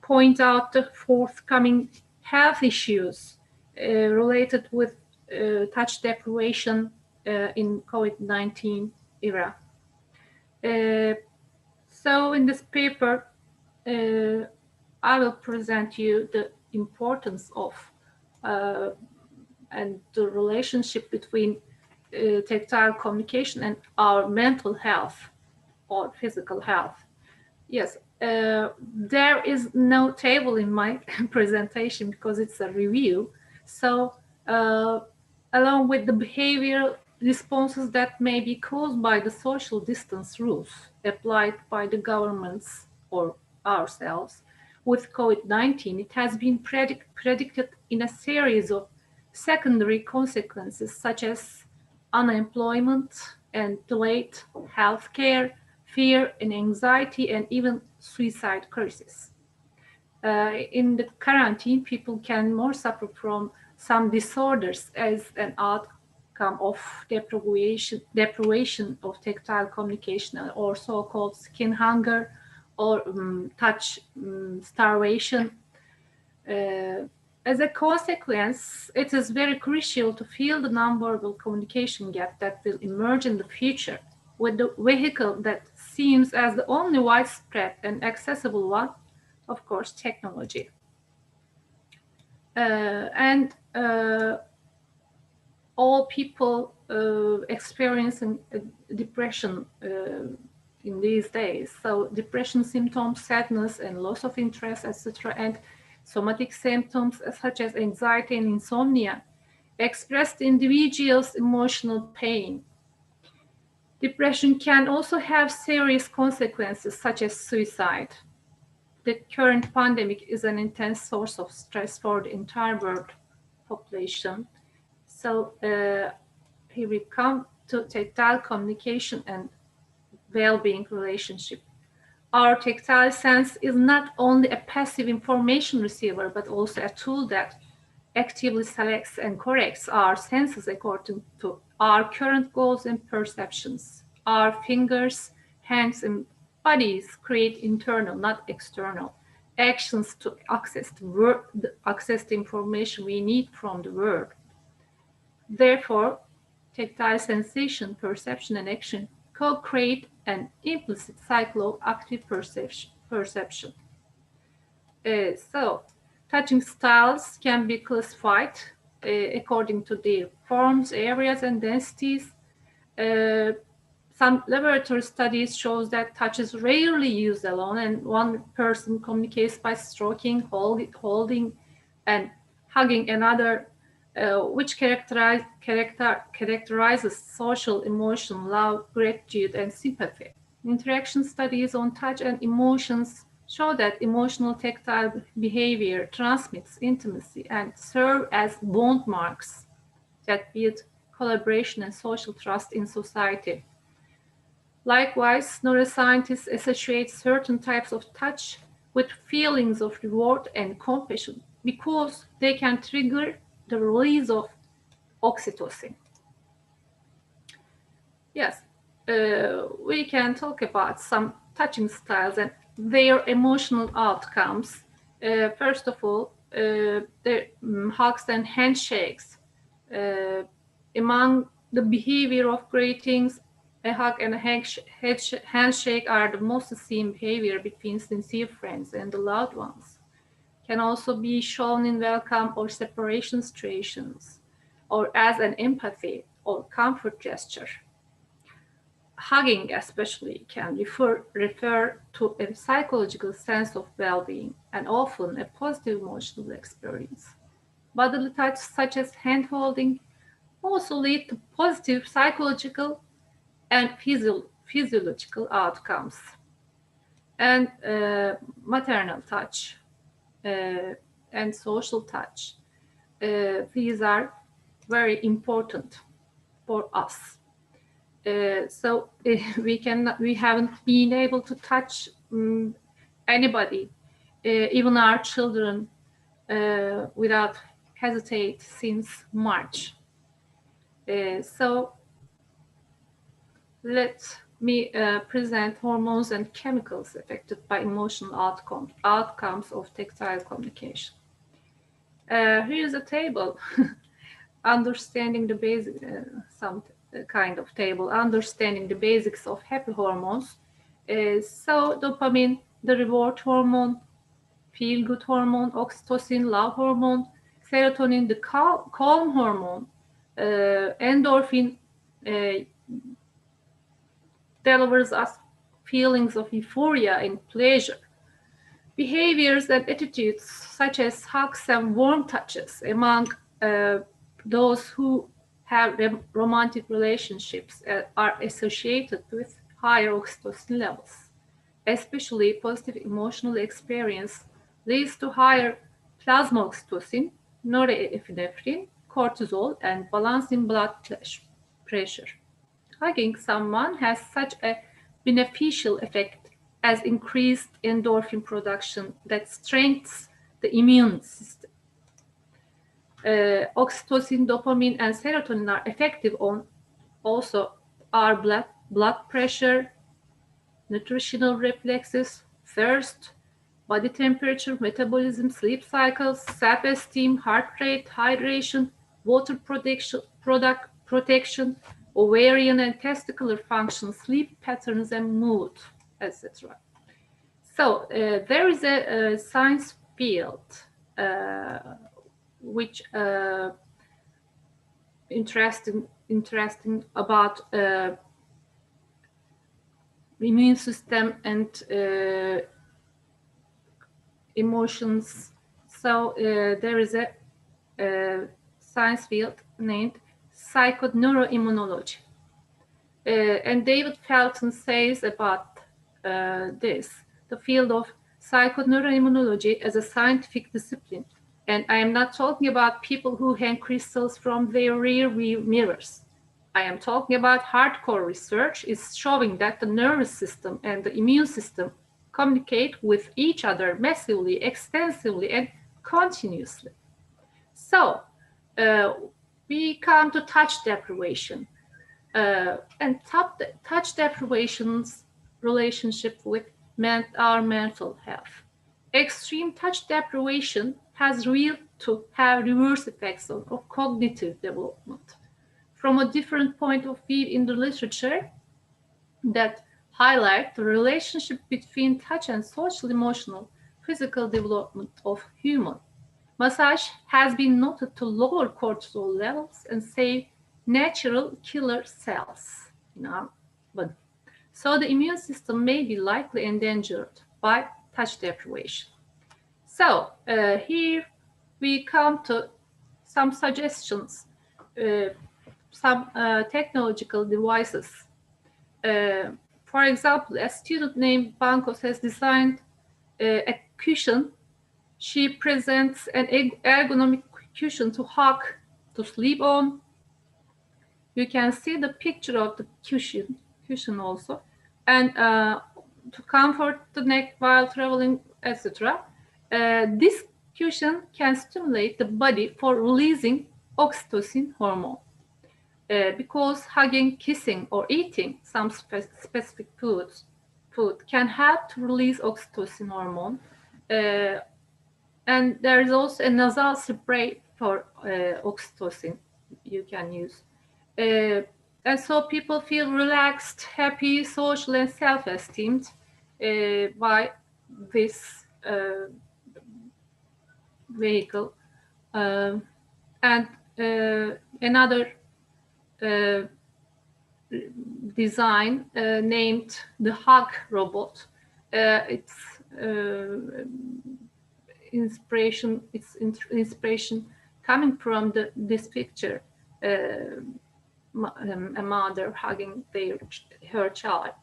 [SPEAKER 8] point out the forthcoming health issues related with touch deprivation in COVID-19 era. So in this paper, I will present you the importance of and the relationship between tactile communication and our mental health or physical health. Yes, There is no table in my presentation because it's a review. So along with the behavioral responses that may be caused by the social distance rules applied by the governments or ourselves with COVID-19, it has been predicted in a series of secondary consequences such as unemployment and delayed healthcare, fear and anxiety, and even suicide cases. In the quarantine, people can more suffer from some disorders as an outcome of deprivation of tactile communication, or so-called skin hunger, or touch starvation. As a consequence, it is very crucial to fill the nonverbal communication gap that will emerge in the future with the vehicle that seems as the only widespread and accessible one, of course, technology. And all people experiencing depression in these days. So depression symptoms, sadness and loss of interest, etc., and somatic symptoms such as anxiety and insomnia express the individual's emotional pain. Depression can also have serious consequences such as suicide. The current pandemic is an intense source of stress for the entire world population. So here we come to tactile communication and well-being relationship. Our tactile sense is not only a passive information receiver, but also a tool that actively selects and corrects our senses according to our current goals and perceptions. Our fingers, hands, and bodies create internal, not external, actions to access the information we need from the world. Therefore, tactile sensation, perception, and action co-create an implicit cycle of active perception. So, touching styles can be classified according to their forms, areas, and densities. Some laboratory studies shows that touch is rarely used alone, and one person communicates by stroking, holding, and hugging another, which characterizes social emotion, love, gratitude, and sympathy. Interaction studies on touch and emotions show that emotional tactile behavior transmits intimacy and serve as bond marks that build collaboration and social trust in society. Likewise, neuroscientists associate certain types of touch with feelings of reward and compassion because they can trigger the release of oxytocin. Yes, we can talk about some touching styles and their emotional outcomes. First of all, the hugs and handshakes. Among the behavior of greetings, a hug and a handshake are the most seen behavior between sincere friends and the loved ones. Can also be shown in welcome or separation situations, or as an empathy or comfort gesture. Hugging especially can refer to a psychological sense of well-being and often a positive emotional experience. Bodily touch such as hand-holding also lead to positive psychological and physiological outcomes. And maternal touch and social touch. These are very important for us. So we haven't been able to touch anybody, even our children, without hesitate since March. So let me present hormones and chemicals affected by emotional outcomes of tactile communication. Here's a table, understanding the basic, some kind of table, understanding the basics of happy hormones. So dopamine, the reward hormone, feel-good hormone, oxytocin, love hormone, serotonin, the calm hormone, endorphin, delivers us feelings of euphoria and pleasure. behaviors and attitudes such as hugs and warm touches among those who have romantic relationships are associated with higher oxytocin levels. Especially positive emotional experience leads to higher plasma oxytocin, norepinephrine, cortisol, and balancing blood pressure. Hugging someone has such a beneficial effect as increased endorphin production that strengthens the immune system. Oxytocin, dopamine, and serotonin are effective on also our blood pressure, nutritional reflexes, thirst, body temperature, metabolism, sleep cycles, self-esteem, heart rate, hydration, water protection, ovarian and testicular function, sleep patterns, and mood, etc. So there is a science field which interesting about immune system and emotions. So there is a science field named psychoneuroimmunology. And David Felton says about this, the field of psychoneuroimmunology as a scientific discipline. And I am not talking about people who hang crystals from their rear view mirrors. I am talking about hardcore research is showing that the nervous system and the immune system communicate with each other massively, extensively, and continuously. So we come to touch deprivation. And touch deprivation's relationship with our mental health. Extreme touch deprivation has revealed to have reverse effects on cognitive development. From a different point of view in the literature that highlight the relationship between touch and social, emotional, physical development of human. Massage has been noted to lower cortisol levels and save natural killer cells in our body. So the immune system may be likely endangered by touch deprivation. So here we come to some suggestions, some technological devices. For example, a student named Bancos has designed a cushion. She presents an ergonomic cushion to hug, to sleep on. You can see the picture of the cushion also, and to comfort the neck while traveling, etc. This cushion can stimulate the body for releasing oxytocin hormone. Because hugging, kissing, or eating some specific food can help to release oxytocin hormone. And there is also a nasal spray for oxytocin you can use. And so people feel relaxed, happy, social, and self-esteemed by this vehicle. And another design named the Hug Robot. It's inspiration coming from this picture, a mother hugging her child.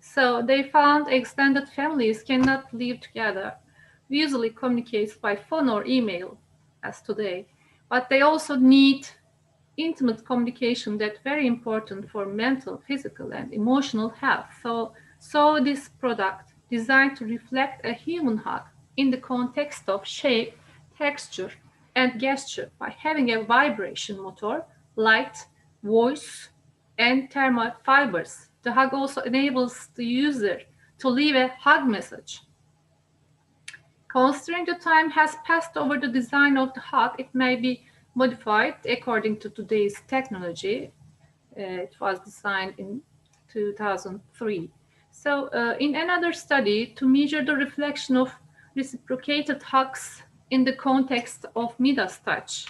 [SPEAKER 8] So they found extended families cannot live together, usually communicates by phone or email as today, but they also need intimate communication that's very important for mental, physical, and emotional health. So this product designed to reflect a human hug in the context of shape, texture, and gesture by having a vibration motor, light, voice, and thermal fibers. The hug also enables the user to leave a hug message. Considering the time has passed over the design of the hug, it may be modified according to today's technology. It was designed in 2003. So in another study, to measure the reflection of reciprocated hugs in the context of Midas touch,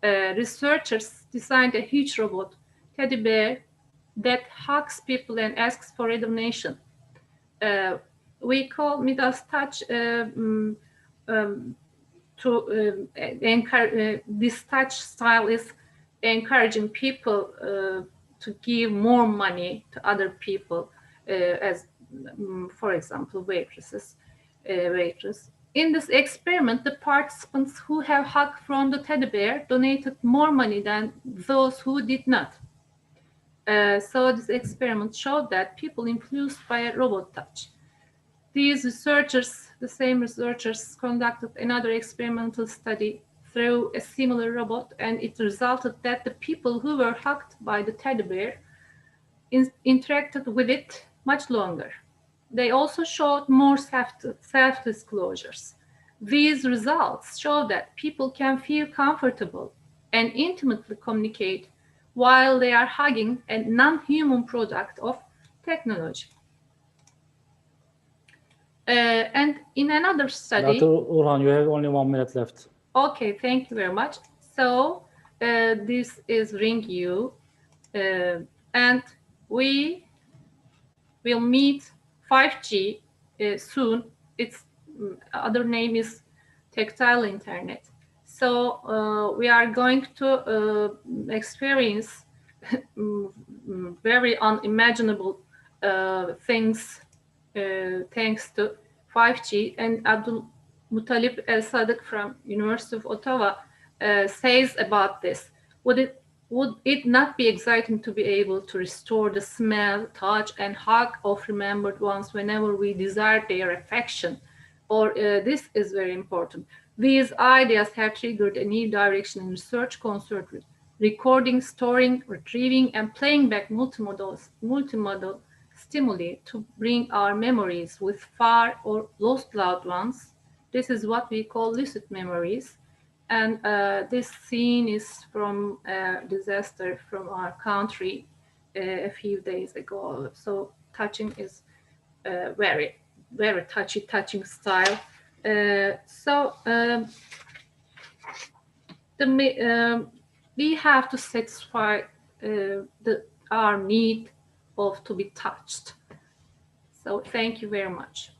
[SPEAKER 8] researchers designed a huge robot, teddy bear, that hugs people and asks for a donation. we call Midas touch to encourage. This touch style is encouraging people to give more money to other people, as for example, waitress. In this experiment, the participants who have hugged from the teddy bear donated more money than those who did not. So this experiment showed that people influenced by a robot touch. These researchers, the same researchers, conducted another experimental study through a similar robot, and it resulted that the people who were hugged by the teddy bear interacted with it much longer. They also showed more self-disclosures. These results show that people can feel comfortable and intimately communicate while they are hugging a non-human product of technology. And in another study...
[SPEAKER 2] Dr. Urhan, you have only 1 minute left.
[SPEAKER 8] Okay, thank you very much. So this is Ring U, and we will meet 5G soon. Its other name is Tactile Internet. So we are going to experience very unimaginable things thanks to 5G. And Abdul Muttalib El Sadik from University of Ottawa says about this. Would it not be exciting to be able to restore the smell, touch, and hug of remembered ones whenever we desire their affection? Or this is very important. These ideas have triggered a new direction in research concerned with recording, storing, retrieving, and playing back multimodal stimuli to bring our memories with far or lost loved ones. This is what we call lucid memories. And this scene is from a disaster from our country a few days ago. So touching is very, very touching style. We have to satisfy our need to be touched. So thank you very much.